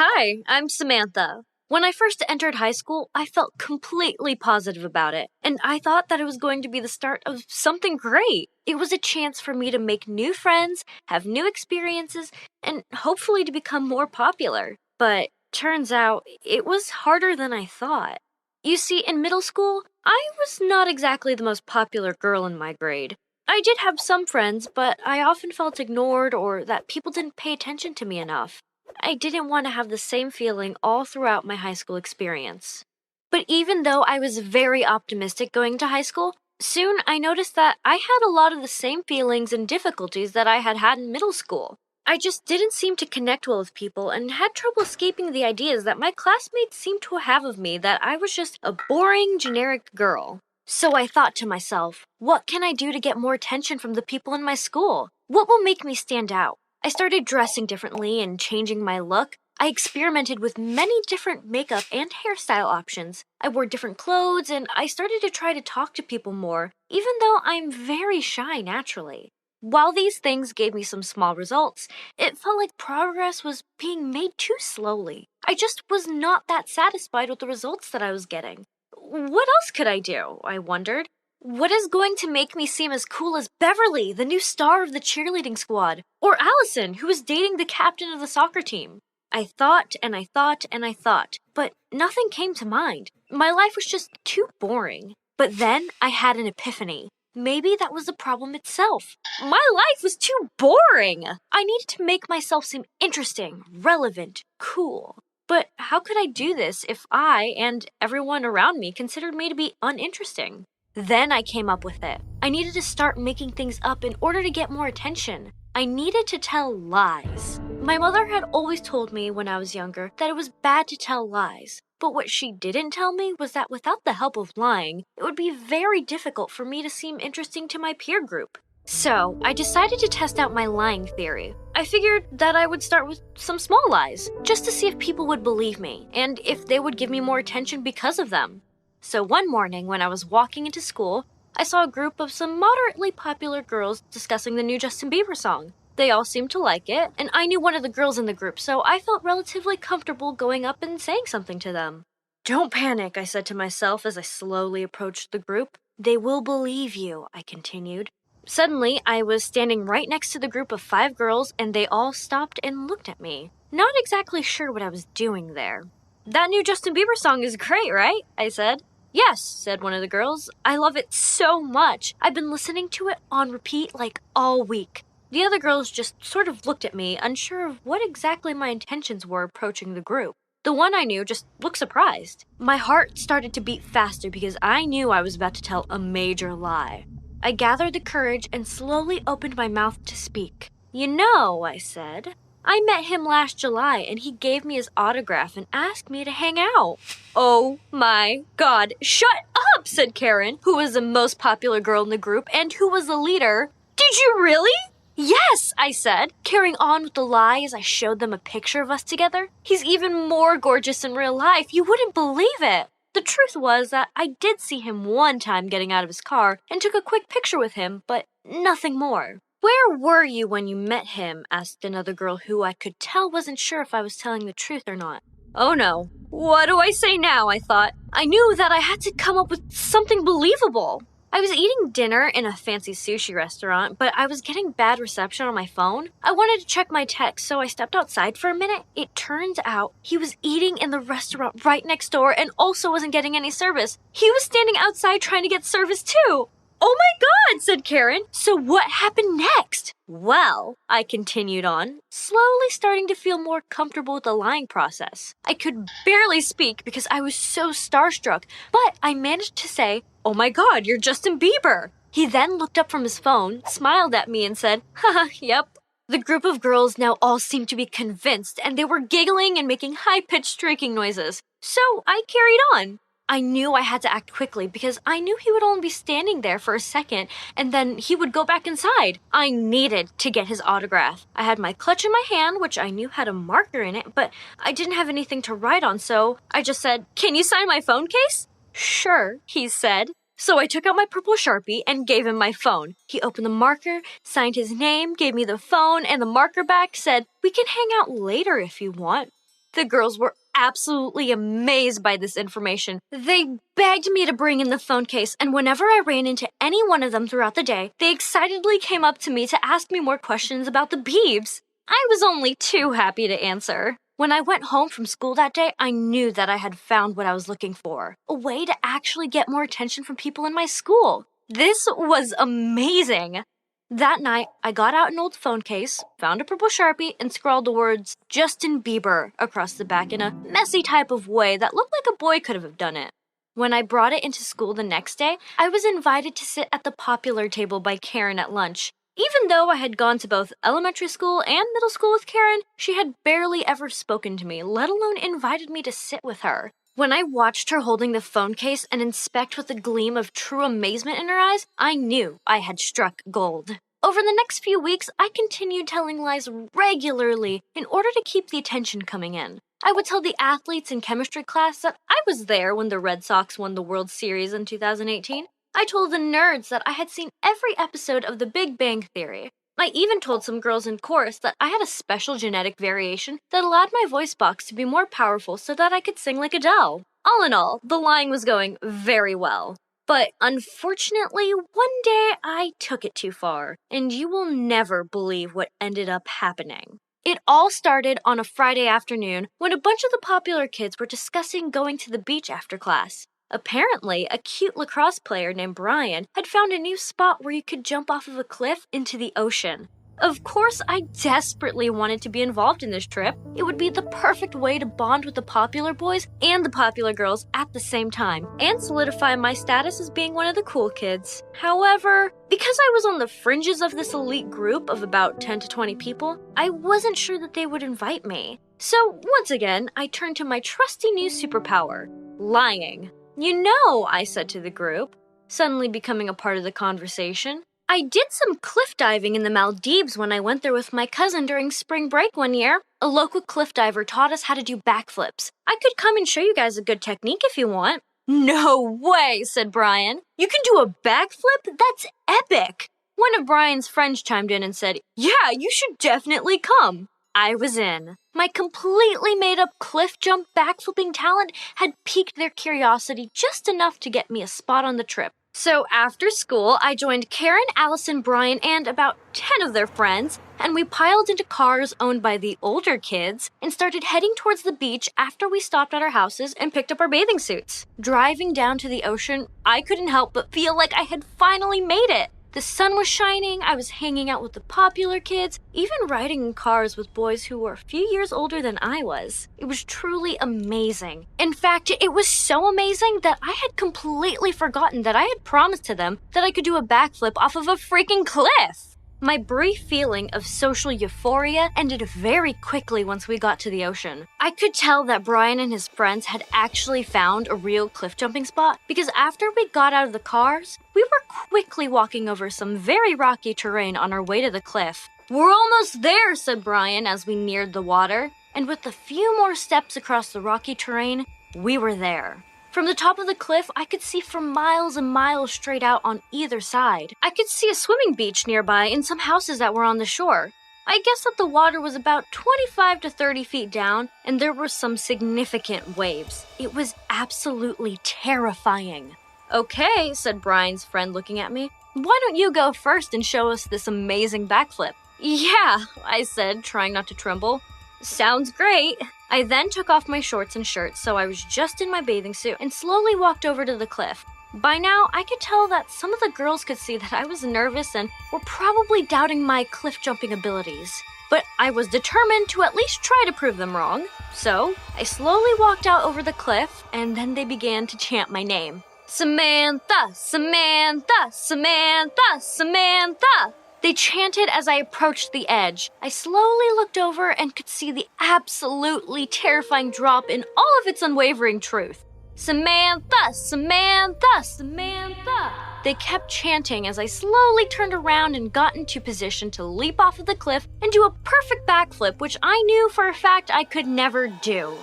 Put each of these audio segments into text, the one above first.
Hi, I'm Samantha. When I first entered high school, I felt completely positive about it, and I thought that it was going to be the start of something great. It was a chance for me to make new friends, have new experiences, and hopefully to become more popular. But turns out it was harder than I thought. You see, in middle school, I was not exactly the most popular girl in my grade. I did have some friends, but I often felt ignored or that people didn't pay attention to me enough. I didn't want to have the same feeling all throughout my high school experience. But even though I was very optimistic going to high school, soon I noticed that I had a lot of the same feelings and difficulties that I had in middle school. I just didn't seem to connect well with people and had trouble escaping the ideas that my classmates seemed to have of me that I was just a boring, generic girl. So I thought to myself, what can I do to get more attention from the people in my school? What will make me stand out? I started dressing differently and changing my look. I experimented with many different makeup and hairstyle options. I wore different clothes and I started to try to talk to people more, even though I'm very shy naturally. While these things gave me some small results, it felt like progress was being made too slowly. I just was not that satisfied with the results that I was getting. What else could I do? I wondered. What is going to make me seem as cool as Beverly, the new star of the cheerleading squad, or Allison, who is dating the captain of the soccer team? I thought and I thought and I thought, but nothing came to mind. My life was just too boring. But then I had an epiphany. Maybe that was the problem itself. My life was too boring! I needed to make myself seem interesting, relevant, cool. But how could I do this if I and everyone around me considered me to be uninteresting? Then I came up with it. I needed to start making things up in order to get more attention. I needed to tell lies. My mother had always told me when I was younger that it was bad to tell lies. But what she didn't tell me was that without the help of lying, it would be very difficult for me to seem interesting to my peer group. So, I decided to test out my lying theory. I figured that I would start with some small lies, just to see if people would believe me, and if they would give me more attention because of them. So one morning when I was walking into school, I saw a group of some moderately popular girls discussing the new Justin Bieber song. They all seemed to like it, and I knew one of the girls in the group, so I felt relatively comfortable going up and saying something to them. Don't panic, I said to myself as I slowly approached the group. They will believe you, I continued. Suddenly, I was standing right next to the group of 5 girls, and they all stopped and looked at me, not exactly sure what I was doing there. That new Justin Bieber song is great, right? I said. Yes, said one of the girls. I love it so much. I've been listening to it on repeat like all week. The other girls just sort of looked at me, unsure of what exactly my intentions were approaching the group. The one I knew just looked surprised. My heart started to beat faster because I knew I was about to tell a major lie. I gathered the courage and slowly opened my mouth to speak. You know, I said, I met him last July and he gave me his autograph and asked me to hang out. Oh my God, shut up, said Karen, who was the most popular girl in the group and who was the leader. Did you really? Yes, I said, carrying on with the lie as I showed them a picture of us together. He's even more gorgeous in real life. You wouldn't believe it. The truth was that I did see him one time getting out of his car and took a quick picture with him, but nothing more. Where were you when you met him? Asked another girl who I could tell wasn't sure if I was telling the truth or not. Oh no, what do I say now? I thought. I knew that I had to come up with something believable. I was eating dinner in a fancy sushi restaurant, but I was getting bad reception on my phone. I wanted to check my text, so I stepped outside for a minute. It turns out he was eating in the restaurant right next door and also wasn't getting any service. He was standing outside trying to get service too. Oh my God, said Karen. So what happened next? Well, I continued on, slowly starting to feel more comfortable with the lying process. I could barely speak because I was so starstruck, but I managed to say, oh my God, you're Justin Bieber. He then looked up from his phone, smiled at me and said, haha, yep. The group of girls now all seemed to be convinced and they were giggling and making high-pitched shrieking noises. So I carried on. I knew I had to act quickly because I knew he would only be standing there for a second and then he would go back inside. I needed to get his autograph. I had my clutch in my hand, which I knew had a marker in it, but I didn't have anything to write on, so I just said, "Can you sign my phone case?" "Sure," he said. So I took out my purple Sharpie and gave him my phone. He opened the marker, signed his name, gave me the phone and the marker back, said, "We can hang out later if you want." The girls were absolutely amazed by this information. They begged me to bring in the phone case, and whenever I ran into any one of them throughout the day, they excitedly came up to me to ask me more questions about the Biebs. I was only too happy to answer. When I went home from school that day, I knew that I had found what I was looking for, a way to actually get more attention from people in my school. This was amazing. That night, I got out an old phone case, found a purple Sharpie, and scrawled the words Justin Bieber across the back in a messy type of way that looked like a boy could have done it. When I brought it into school the next day, I was invited to sit at the popular table by Karen at lunch. Even though I had gone to both elementary school and middle school with Karen, she had barely ever spoken to me, let alone invited me to sit with her. When I watched her holding the phone case and inspect with a gleam of true amazement in her eyes, I knew I had struck gold. Over the next few weeks, I continued telling lies regularly in order to keep the attention coming in. I would tell the athletes in chemistry class that I was there when the Red Sox won the World Series in 2018. I told the nerds that I had seen every episode of The Big Bang Theory. I even told some girls in chorus that I had a special genetic variation that allowed my voice box to be more powerful so that I could sing like Adele. All in all, the lying was going very well. But unfortunately, one day I took it too far, and you will never believe what ended up happening. It all started on a Friday afternoon when a bunch of the popular kids were discussing going to the beach after class. Apparently, a cute lacrosse player named Brian had found a new spot where you could jump off of a cliff into the ocean. Of course, I desperately wanted to be involved in this trip. It would be the perfect way to bond with the popular boys and the popular girls at the same time, and solidify my status as being one of the cool kids. However, because I was on the fringes of this elite group of about 10 to 20 people, I wasn't sure that they would invite me. So, once again, I turned to my trusty new superpower, lying. "You know," I said to the group, suddenly becoming a part of the conversation, "I did some cliff diving in the Maldives when I went there with my cousin during spring break one year. A local cliff diver taught us how to do backflips. I could come and show you guys a good technique if you want." "No way," said Brian. "You can do a backflip? That's epic." One of Brian's friends chimed in and said, "Yeah, you should definitely come." I was in. My completely made-up cliff jump backflipping talent had piqued their curiosity just enough to get me a spot on the trip. So after school, I joined Karen, Allison, Brian, and about 10 of their friends, and we piled into cars owned by the older kids and started heading towards the beach after we stopped at our houses and picked up our bathing suits. Driving down to the ocean, I couldn't help but feel like I had finally made it. The sun was shining, I was hanging out with the popular kids, even riding in cars with boys who were a few years older than I was. It was truly amazing. In fact, it was so amazing that I had completely forgotten that I had promised to them that I could do a backflip off of a freaking cliff. My brief feeling of social euphoria ended very quickly once we got to the ocean. I could tell that Brian and his friends had actually found a real cliff jumping spot because after we got out of the cars, we were quickly walking over some very rocky terrain on our way to the cliff. "We're almost there," said Brian as we neared the water, and with a few more steps across the rocky terrain, we were there. From the top of the cliff, I could see for miles and miles straight out on either side. I could see a swimming beach nearby and some houses that were on the shore. I guess that the water was about 25 to 30 feet down, and there were some significant waves. It was absolutely terrifying. "Okay," said Brian's friend looking at me. "Why don't you go first and show us this amazing backflip?" "Yeah," I said, trying not to tremble. "Sounds great." I then took off my shorts and shirt, so I was just in my bathing suit, and slowly walked over to the cliff. By now, I could tell that some of the girls could see that I was nervous and were probably doubting my cliff jumping abilities. But I was determined to at least try to prove them wrong. So, I slowly walked out over the cliff, and then they began to chant my name. "Samantha, Samantha, Samantha, Samantha." They chanted as I approached the edge. I slowly looked over and could see the absolutely terrifying drop in all of its unwavering truth. "Samantha, Samantha, Samantha." They kept chanting as I slowly turned around and got into position to leap off of the cliff and do a perfect backflip, which I knew for a fact I could never do.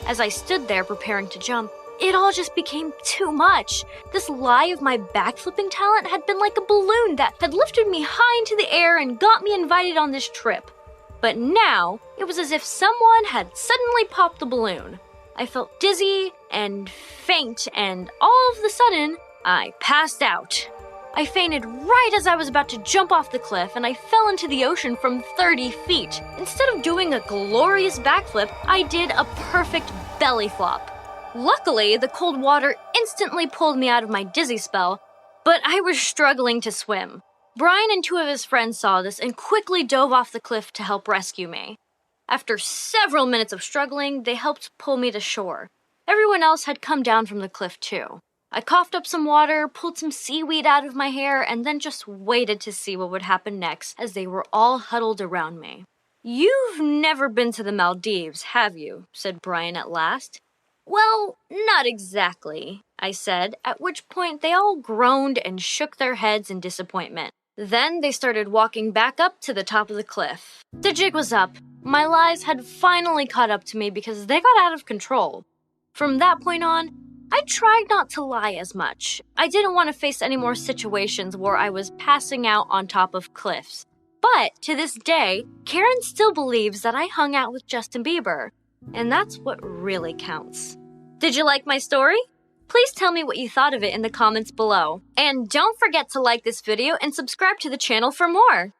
As I stood there preparing to jump, it all just became too much. This lie of my backflipping talent had been like a balloon that had lifted me high into the air and got me invited on this trip. But now, it was as if someone had suddenly popped the balloon. I felt dizzy and faint, and all of a sudden, I passed out. I fainted right as I was about to jump off the cliff, and I fell into the ocean from 30 feet. Instead of doing a glorious backflip, I did a perfect belly flop. Luckily, the cold water instantly pulled me out of my dizzy spell, but I was struggling to swim. Brian and 2 of his friends saw this and quickly dove off the cliff to help rescue me. After several minutes of struggling, they helped pull me to shore. Everyone else had come down from the cliff too. I coughed up some water, pulled some seaweed out of my hair, and then just waited to see what would happen next as they were all huddled around me. "You've never been to the Maldives, have you?" said Brian at last. "Well, not exactly," I said, at which point they all groaned and shook their heads in disappointment. Then they started walking back up to the top of the cliff. The jig was up. My lies had finally caught up to me because they got out of control. From that point on, I tried not to lie as much. I didn't want to face any more situations where I was passing out on top of cliffs. But to this day, Karen still believes that I hung out with Justin Bieber. And that's what really counts. Did you like my story? Please tell me what you thought of it in the comments below. And don't forget to like this video and subscribe to the channel for more.